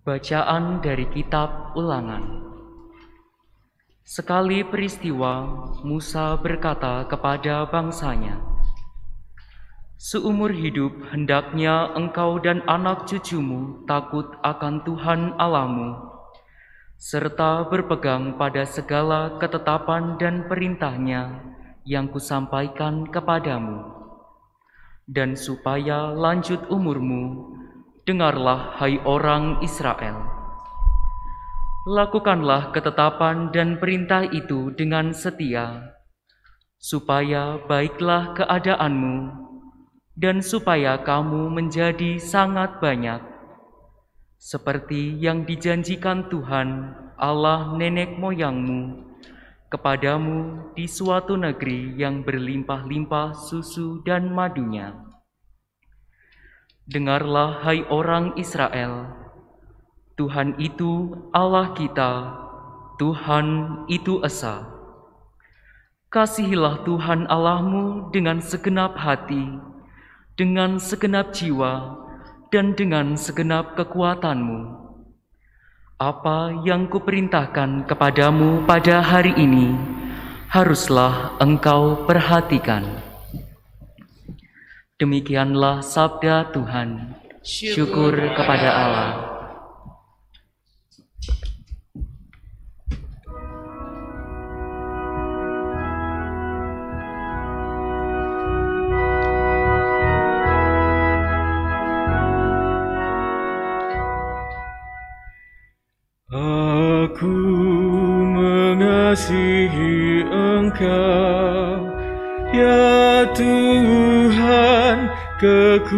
Bacaan dari Kitab Ulangan. Sekali peristiwa, Musa berkata kepada bangsanya, "Seumur hidup hendaknya engkau dan anak cucumu takut akan Tuhan Allahmu, serta berpegang pada segala ketetapan dan perintahnya yang kusampaikan kepadamu. Dan supaya lanjut umurmu, dengarlah hai orang Israel. Lakukanlah ketetapan dan perintah itu dengan setia, supaya baiklah keadaanmu, dan supaya kamu menjadi sangat banyak, seperti yang dijanjikan Tuhan Allah nenek moyangmu kepadamu di suatu negeri yang berlimpah-limpah susu dan madunya. Dengarlah hai orang Israel, Tuhan itu Allah kita, Tuhan itu esa. Kasihilah Tuhan Allahmu dengan segenap hati, dengan segenap jiwa, dan dengan segenap kekuatanmu. Apa yang kuperintahkan kepadamu pada hari ini, haruslah engkau perhatikan." Demikianlah sabda Tuhan. Syukur kepada Allah. Aku mengasihi Engkau, ya Tuhan, kekuatanku.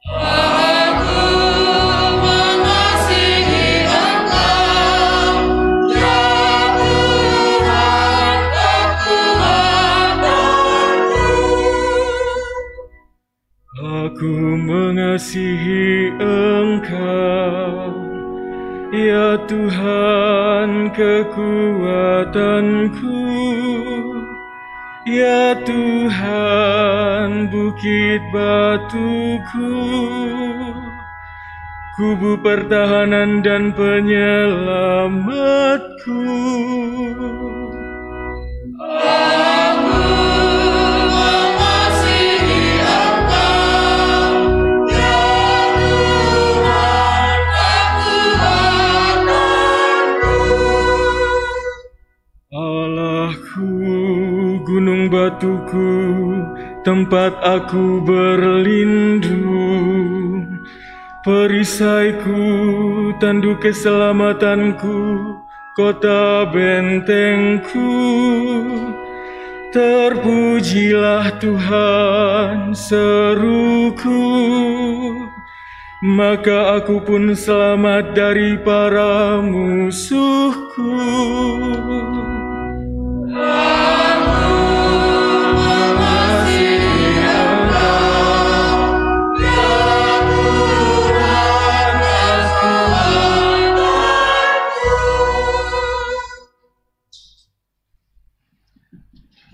Aku mengasihi Engkau, ya Tuhan, kekuatanku. Aku mengasihi Engkau, ya Tuhan, kekuatanku. Ya Tuhan, bukit batuku, kubu pertahanan dan penyelamatku. Aku mengasihi Engkau, ya Tuhan, kekuatanku. Allahku, gunung batuku, tempat aku berlindung, perisaiku, tanduk keselamatanku, kota bentengku. Terpujilah Tuhan, seruku, maka aku pun selamat dari para musuhku. Aku mengasihi Engkau, ya Tuhan, kekuatanku.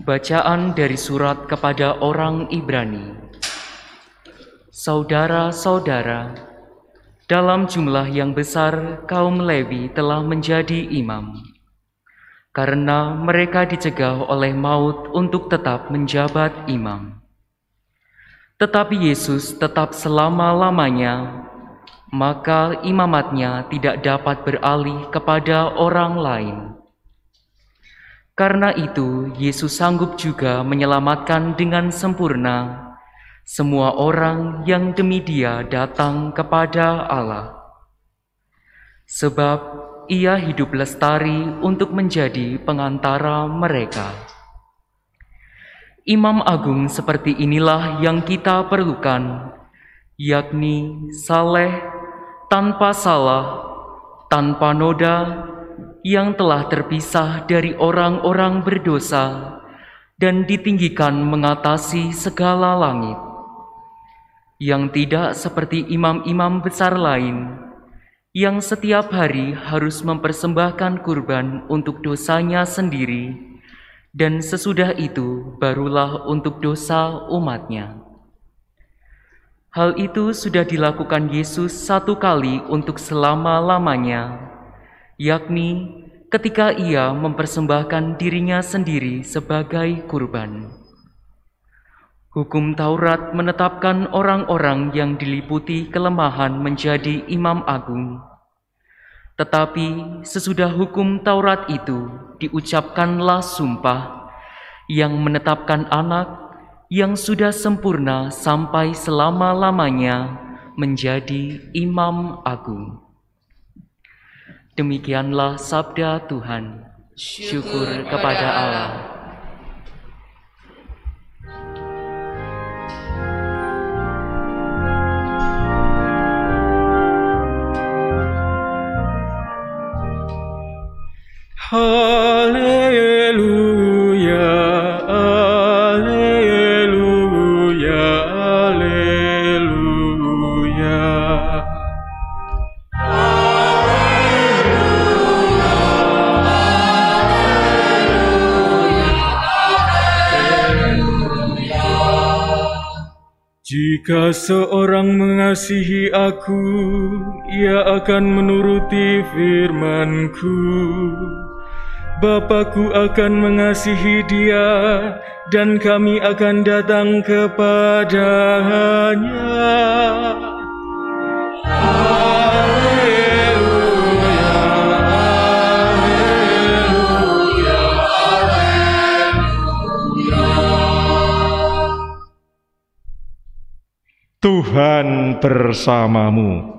Bacaan dari surat kepada orang Ibrani. Saudara-saudara, dalam jumlah yang besar kaum Lewi telah menjadi imam, karena mereka dicegah oleh maut untuk tetap menjabat imam. Tetapi Yesus tetap selama-lamanya, maka imamatnya tidak dapat beralih kepada orang lain. Karena itu, Yesus sanggup juga menyelamatkan dengan sempurna semua orang yang demi Dia datang kepada Allah. Sebab Ia hidup lestari untuk menjadi pengantara mereka. Imam agung seperti inilah yang kita perlukan, yakni saleh, tanpa salah, tanpa noda, yang telah terpisah dari orang-orang berdosa dan ditinggikan mengatasi segala langit, yang tidak seperti imam-imam besar lain, yang setiap hari harus mempersembahkan kurban untuk dosanya sendiri, dan sesudah itu barulah untuk dosa umatnya. Hal itu sudah dilakukan Yesus satu kali untuk selama-lamanya, yakni ketika Ia mempersembahkan dirinya sendiri sebagai kurban. Hukum Taurat menetapkan orang-orang yang diliputi kelemahan menjadi imam agung. Tetapi sesudah hukum Taurat itu diucapkanlah sumpah yang menetapkan anak yang sudah sempurna sampai selama-lamanya menjadi imam agung. Demikianlah sabda Tuhan. Syukur kepada Allah. Haleluya, haleluya, haleluya. Jika seorang mengasihi aku, ia akan menuruti firman-Ku. Bapa-Ku akan mengasihi dia, dan kami akan datang kepadanya. Haleluya, haleluya, haleluya. Tuhan bersamamu.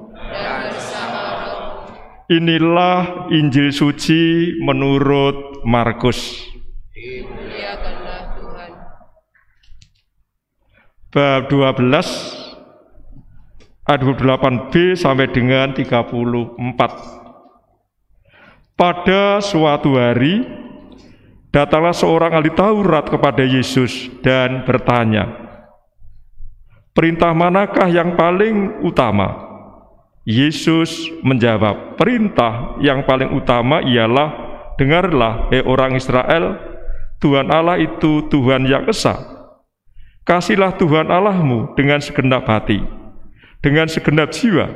Inilah Injil suci menurut Markus. Dimuliakanlah Tuhan. Bab 12 ayat 28b sampai dengan 34. Pada suatu hari datanglah seorang ahli Taurat kepada Yesus dan bertanya, "Perintah manakah yang paling utama?" Yesus menjawab, "Perintah yang paling utama ialah, dengarlah, hai orang Israel, Tuhan Allah itu Tuhan yang esa. Kasihlah Tuhan Allahmu dengan segenap hati, dengan segenap jiwa,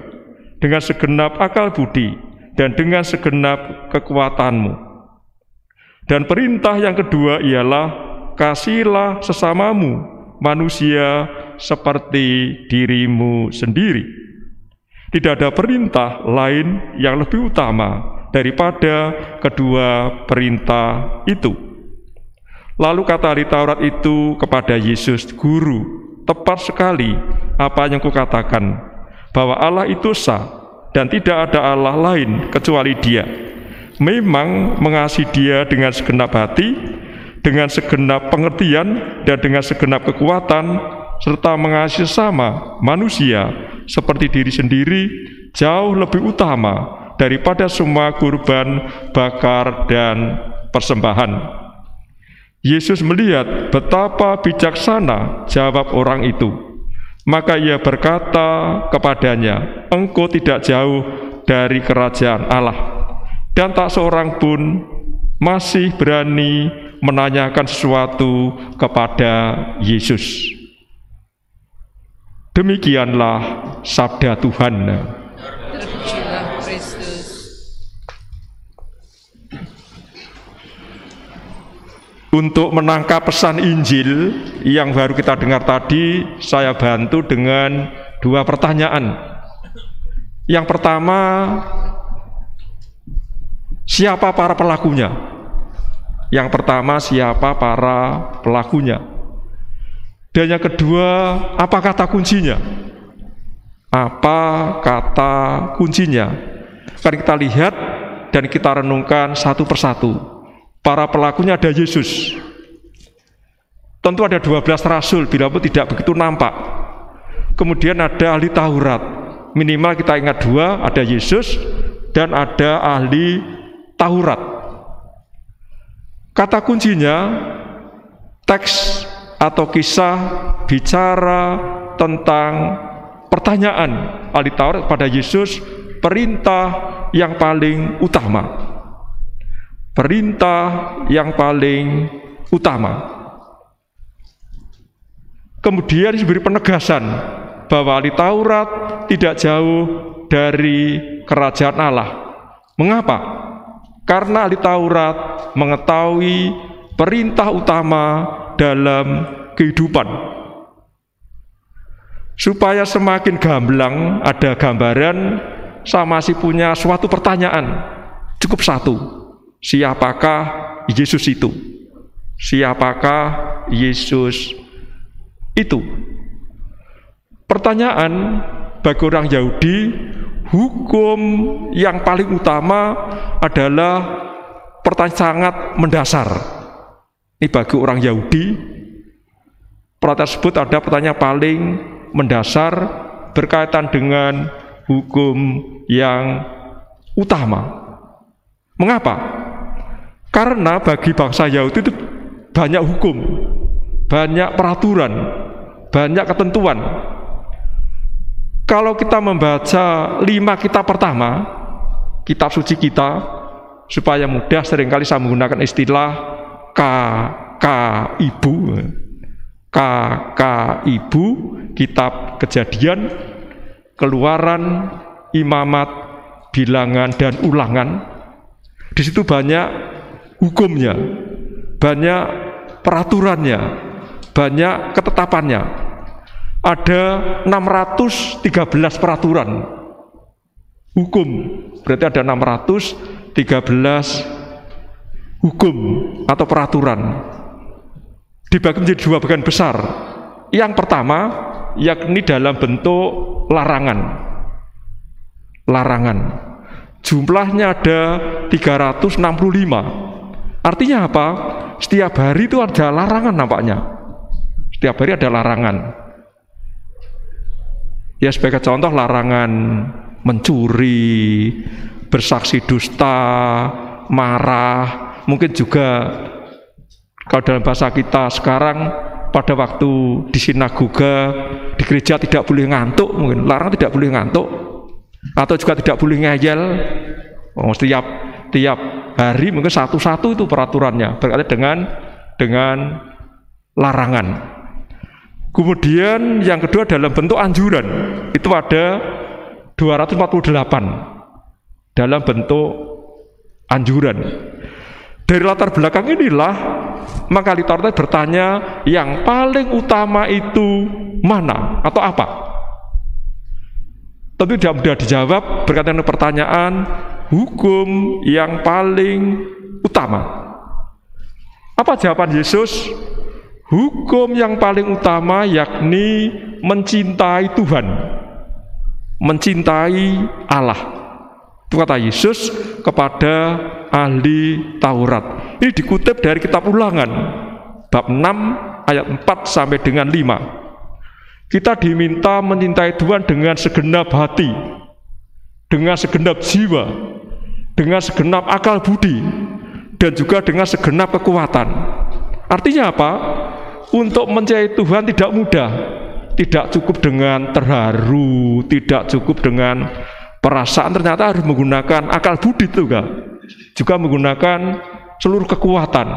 dengan segenap akal budi, dan dengan segenap kekuatanmu. Dan perintah yang kedua ialah, kasihilah sesamamu, manusia seperti dirimu sendiri. Tidak ada perintah lain yang lebih utama daripada kedua perintah itu." Lalu kata ahli Taurat itu kepada Yesus, "Guru, tepat sekali apa yang kukatakan, bahwa Allah itu esa dan tidak ada Allah lain kecuali Dia. Memang mengasihi Dia dengan segenap hati, dengan segenap pengertian, dan dengan segenap kekuatan, serta mengasihi sesama manusia seperti diri sendiri jauh lebih utama daripada semua kurban bakar dan persembahan." Yesus melihat betapa bijaksana jawab orang itu. Maka ia berkata kepadanya, "Engkau tidak jauh dari kerajaan Allah." Dan tak seorang pun masih berani menanyakan sesuatu kepada Yesus. Demikianlah sabda Tuhan. Terpujilah Kristus. Untuk menangkap pesan Injil yang baru kita dengar tadi, saya bantu dengan dua pertanyaan. Yang pertama, siapa para pelakunya? Yang pertama, siapa para pelakunya? Dan yang kedua, apa kata kuncinya? Apa kata kuncinya? Mari kita lihat dan kita renungkan satu persatu. Para pelakunya ada Yesus. Tentu ada 12 rasul, bila pun tidak begitu nampak. Kemudian ada ahli Taurat. Minimal kita ingat dua, ada Yesus dan ada ahli Taurat. Kata kuncinya, teks atau kisah bicara tentang pertanyaan ahli Taurat pada Yesus, perintah yang paling utama. Perintah yang paling utama. Kemudian diberi penegasan bahwa ahli Taurat tidak jauh dari kerajaan Allah. Mengapa? Karena ahli Taurat mengetahui perintah utama dalam kehidupan. Supaya semakin gamblang ada gambaran, saya masih punya suatu pertanyaan. Cukup satu. Siapakah Yesus itu? Siapakah Yesus itu? Pertanyaan bagi orang Yahudi, hukum yang paling utama adalah pertanyaan sangat mendasar. Ini bagi orang Yahudi, pertanyaan tersebut ada pertanyaan paling mendasar berkaitan dengan hukum yang utama. Mengapa? Karena bagi bangsa Yahudi itu banyak hukum, banyak peraturan, banyak ketentuan. Kalau kita membaca 5 kitab pertama, kitab suci kita, supaya mudah, seringkali saya menggunakan istilah ibu, kitab Kejadian, Keluaran, Imamat, Bilangan, dan Ulangan. Di situ banyak hukumnya, banyak peraturannya, banyak ketetapannya. Ada 613 peraturan hukum, berarti ada 613 hukum atau peraturan. Dibagi menjadi 2 bagian besar. Yang pertama, yakni dalam bentuk larangan. Jumlahnya ada 365. Artinya apa? Setiap hari itu ada larangan nampaknya. Setiap hari ada larangan. Ya, sebagai contoh, larangan mencuri, bersaksi dusta, marah. Mungkin juga kalau dalam bahasa kita sekarang, pada waktu di sinagoga, di gereja tidak boleh ngantuk, mungkin larang tidak boleh ngantuk, atau juga tidak boleh ngeyel. Tiap hari mungkin satu-satu itu peraturannya berkaitan dengan larangan. Kemudian yang kedua dalam bentuk anjuran, itu ada 248 dalam bentuk anjuran. Dari latar belakang inilah maka ahli Taurat bertanya, yang paling utama itu mana atau apa? Tentu tidak mudah dijawab berkaitan dengan pertanyaan hukum yang paling utama. Apa jawaban Yesus? Hukum yang paling utama yakni mencintai Tuhan, mencintai Allah. Itu kata Yesus kepada ahli Taurat. Ini dikutip dari kitab Ulangan bab 6 ayat 4 sampai dengan 5. Kita diminta mencintai Tuhan dengan segenap hati, dengan segenap jiwa, dengan segenap akal budi, dan juga dengan segenap kekuatan. Artinya apa? Untuk mencintai Tuhan tidak mudah. Tidak cukup dengan terharu, tidak cukup dengan perasaan, ternyata harus menggunakan akal budi juga menggunakan seluruh kekuatan.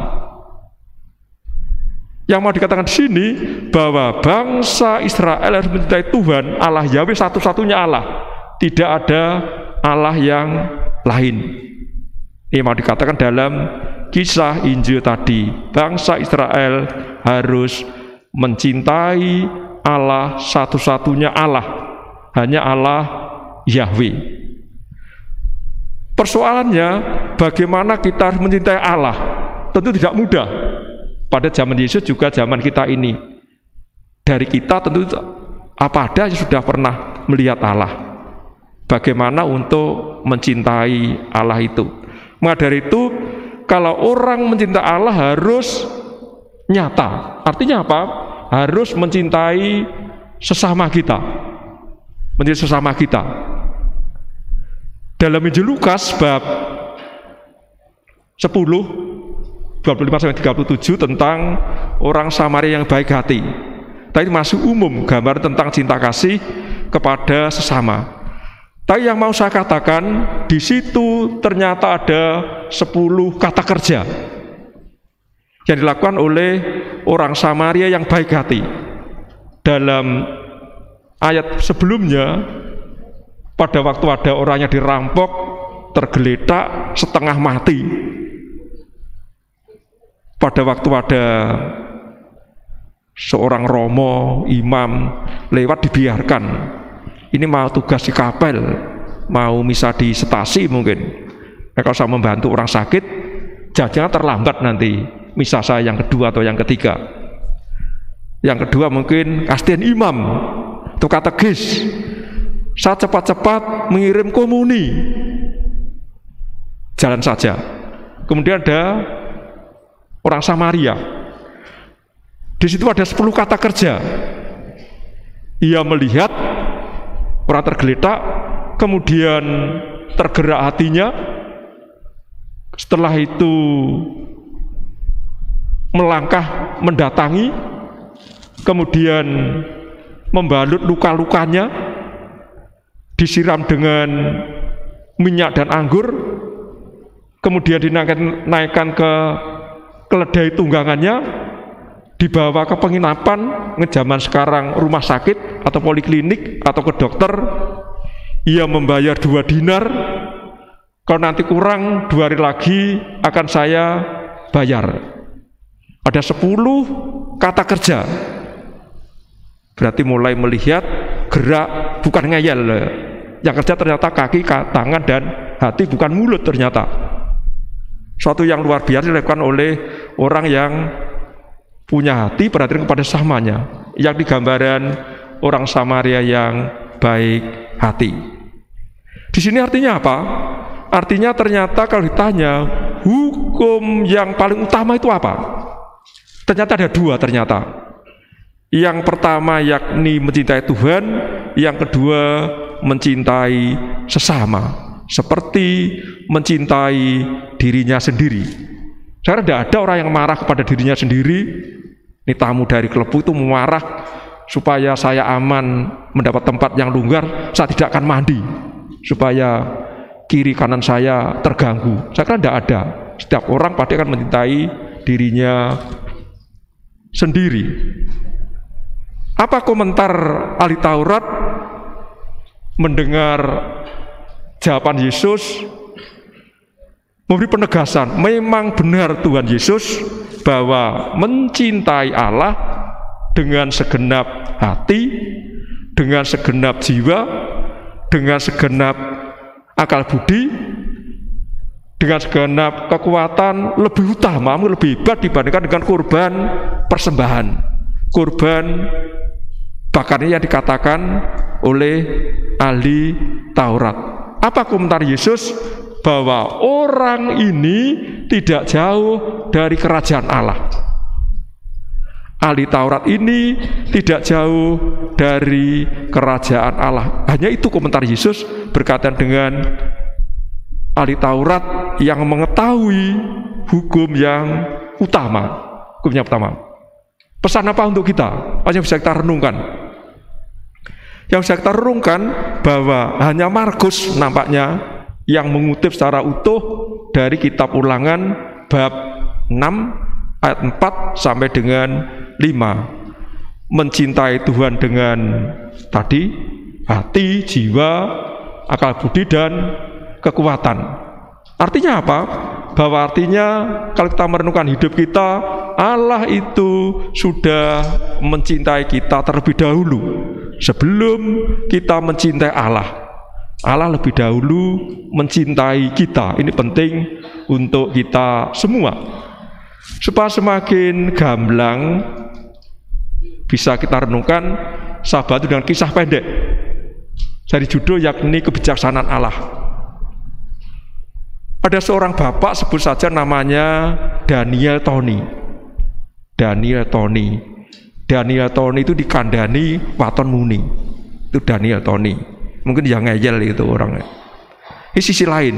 Yang mau dikatakan di sini bahwa bangsa Israel harus mencintai Tuhan, Allah Yahweh satu-satunya Allah, tidak ada Allah yang lain. Ini mau dikatakan dalam kisah Injil tadi, bangsa Israel harus mencintai Allah satu-satunya Allah, hanya Allah Yahweh. Persoalannya, bagaimana kita harus mencintai Allah? Tentu tidak mudah. Pada zaman Yesus juga zaman kita ini. Dari kita tentu apa ada yang sudah pernah melihat Allah. Bagaimana untuk mencintai Allah itu? Maka dari itu, kalau orang mencintai Allah harus nyata. Artinya apa? Harus mencintai sesama kita. Mencintai sesama kita. Dalam Injil Lukas bab 10 25-37 tentang orang Samaria yang baik hati. Tadi masih umum gambar tentang cinta kasih kepada sesama. Tapi yang mau saya katakan, di situ ternyata ada 10 kata kerja yang dilakukan oleh orang Samaria yang baik hati dalam ayat sebelumnya, pada waktu ada orang yang dirampok, tergeletak, setengah mati. Pada waktu ada seorang romo, imam lewat dibiarkan. Ini mau tugas di kapel, mau misa di stasi mungkin. Nah, kalau saya membantu orang sakit, jangan terlambat nanti misa saya yang kedua atau yang ketiga. Yang kedua mungkin kasihan imam atau katekis, saya cepat-cepat mengirim komuni, jalan saja. Kemudian ada orang Samaria. Di situ ada 10 kata kerja. Ia melihat orang tergeletak, kemudian tergerak hatinya. Setelah itu melangkah mendatangi, kemudian membalut luka-lukanya, disiram dengan minyak dan anggur, kemudian dinaikkan ke keledai tunggangannya, dibawa ke penginapan, ngejaman sekarang rumah sakit atau poliklinik atau ke dokter. Ia membayar 2 dinar, kalau nanti kurang 2 hari lagi akan saya bayar. Ada 10 kata kerja. Berarti mulai melihat gerak, bukan ngeyel. Yang kerja ternyata kaki, tangan, dan hati, bukan mulut ternyata. Suatu yang luar biasa dilakukan oleh orang yang punya hati, perhatian kepada samanya, yang digambaran orang Samaria yang baik hati. Di sini artinya apa? Artinya ternyata kalau ditanya hukum yang paling utama itu apa? Ternyata ada 2 ternyata. Yang pertama yakni mencintai Tuhan, yang kedua mencintai sesama, seperti mencintai dirinya sendiri. Sekarang tidak ada orang yang marah kepada dirinya sendiri. Ini tamu dari Klepu itu marah supaya saya aman mendapat tempat yang longgar, saya tidak akan mandi supaya kiri kanan saya terganggu. Saya kira tidak ada. Setiap orang pasti akan mencintai dirinya sendiri. Apa komentar ahli Taurat mendengar jawaban Yesus? Memberi penegasan, memang benar Tuhan Yesus bahwa mencintai Allah dengan segenap hati, dengan segenap jiwa, dengan segenap akal budi, dengan segenap kekuatan lebih utama, lebih hebat dibandingkan dengan kurban persembahan, kurban bahkan yang dikatakan oleh ahli Taurat. Apa komentar Yesus? Bahwa orang ini tidak jauh dari kerajaan Allah. Ahli Taurat ini tidak jauh dari kerajaan Allah. Hanya itu komentar Yesus berkaitan dengan ahli Taurat yang mengetahui hukum yang utama. Hukum yang utama. Pesan apa untuk kita? Apa yang bisa kita renungkan? Yang bisa kita renungkan bahwa hanya Markus nampaknya yang mengutip secara utuh dari kitab Ulangan bab 6 ayat 4 sampai dengan 5. Mencintai Tuhan dengan tadi hati, jiwa, akal budi, dan kekuatan. Artinya apa? Bahwa artinya kalau kita merenungkan hidup kita, Allah itu sudah mencintai kita terlebih dahulu sebelum kita mencintai Allah. Allah lebih dahulu mencintai kita. Ini penting untuk kita semua, supaya semakin gamblang bisa kita renungkan sahabat itu dengan kisah pendek dari judul yakni kebijaksanaan Allah. Ada seorang bapak, sebut saja namanya Daniel Tony. Daniel Tony itu dikandani Waton Muni. Itu Daniel Tony. Mungkin yang ngeyel itu orangnya. Ini sisi lain.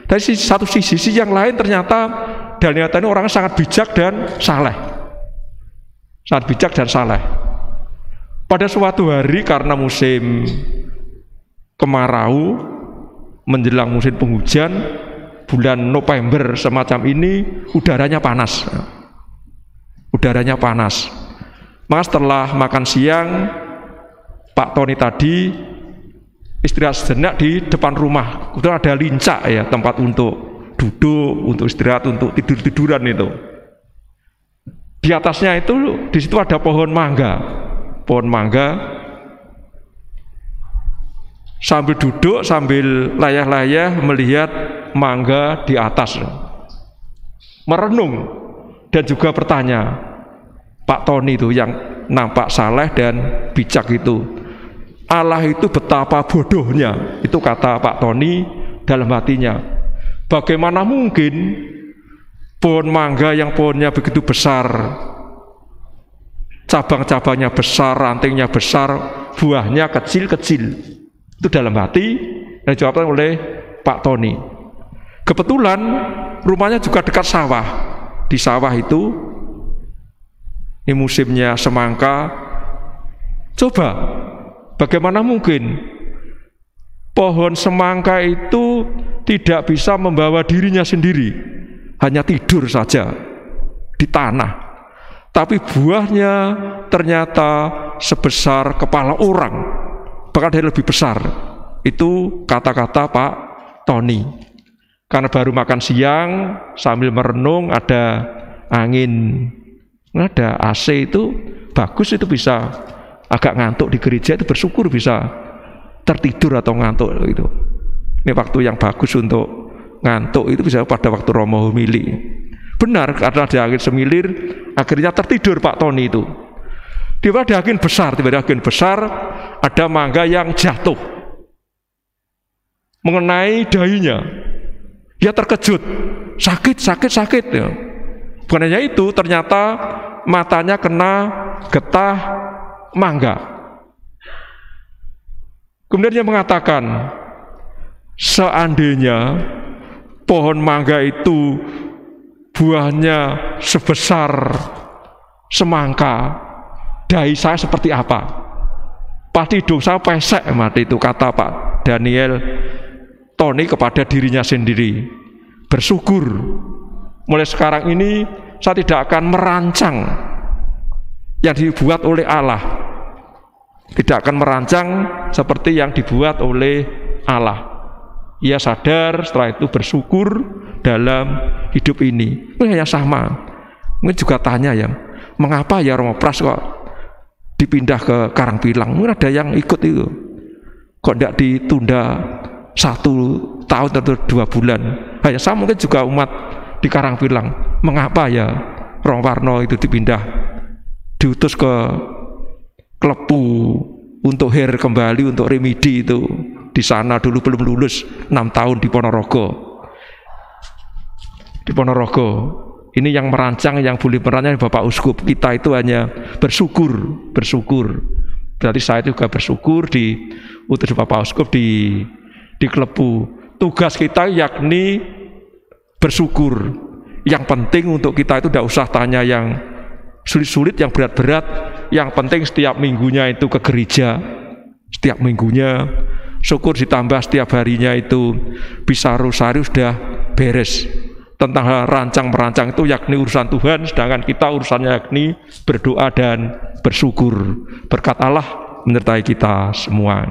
Dari satu sisi yang lain ternyata Daniel Tony orangnya sangat bijak dan saleh. Sangat bijak dan saleh. Pada suatu hari karena musim kemarau menjelang musim penghujan, bulan November semacam ini udaranya panas. Udaranya panas. Maka setelah makan siang, Pak Tony tadi istirahat sejenak di depan rumah. Kebetulan ada lincah ya, tempat untuk duduk, untuk istirahat, untuk tidur-tiduran itu. Di atasnya itu, di situ ada pohon mangga. Pohon mangga. Sambil duduk, sambil layah-layah melihat mangga di atas. Merenung dan juga bertanya. Pak Tony itu yang nampak saleh dan bijak itu. Allah itu betapa bodohnya. Itu kata Pak Tony dalam hatinya. Bagaimana mungkin pohon mangga yang pohonnya begitu besar, cabang-cabangnya besar, rantingnya besar, buahnya kecil-kecil. Itu dalam hati dan dijawabkan oleh Pak Tony. Kebetulan rumahnya juga dekat sawah. Di sawah itu, ini musimnya semangka. Coba, bagaimana mungkin pohon semangka itu tidak bisa membawa dirinya sendiri, hanya tidur saja di tanah. Tapi buahnya ternyata sebesar kepala orang. Bahkan dia lebih besar. Itu kata-kata Pak Tony. Karena baru makan siang sambil merenung, ada angin, ada AC, itu bagus, itu bisa agak ngantuk di gereja, itu bersyukur bisa tertidur atau ngantuk itu. Ini waktu yang bagus untuk ngantuk, itu bisa pada waktu Romo homili. Benar, karena ada angin semilir, akhirnya tertidur Pak Tony itu. Tiba-tiba ada angin besar, ada mangga yang jatuh mengenai dahinya. Dia terkejut, sakit ya. Bukan hanya itu, ternyata matanya kena getah mangga. Kemudian dia mengatakan, seandainya pohon mangga itu buahnya sebesar semangka, dahi saya seperti apa? Pasti hidung saya pesek mati, itu kata Pak Daniel Tony kepada dirinya sendiri. Bersyukur, mulai sekarang ini saya tidak akan merancang yang dibuat oleh Allah. Tidak akan merancang seperti yang dibuat oleh Allah. Ia sadar, setelah itu bersyukur dalam hidup ini. Ini hanya sama. Mungkin juga tanya ya, mengapa ya Romo Pras kok dipindah ke Karangpilang? Mungkin ada yang ikut itu. Kok tidak ditunda 1 tahun atau 2 bulan? Hanya sama mungkin juga umat di Karangpilang. Mengapa ya Romo Warno itu dipindah, diutus ke Klepu untuk kembali untuk remedi itu. Di sana dulu belum lulus 6 tahun di Ponorogo. Di Ponorogo. Ini yang merancang, yang boleh merancang Bapak Uskup. Kita itu hanya bersyukur. Berarti saya juga bersyukur diutus Bapak Uskup di Klepu. Tugas kita yakni bersyukur. Yang penting untuk kita itu tidak usah tanya yang sulit-sulit, yang berat-berat. Yang penting setiap minggunya itu ke gereja. Setiap minggunya syukur, ditambah setiap harinya itu bisa rosari, sudah beres. Tentang hal rancang-merancang itu yakni urusan Tuhan, sedangkan kita urusannya yakni berdoa dan bersyukur. Berkat Allah menyertai kita semua.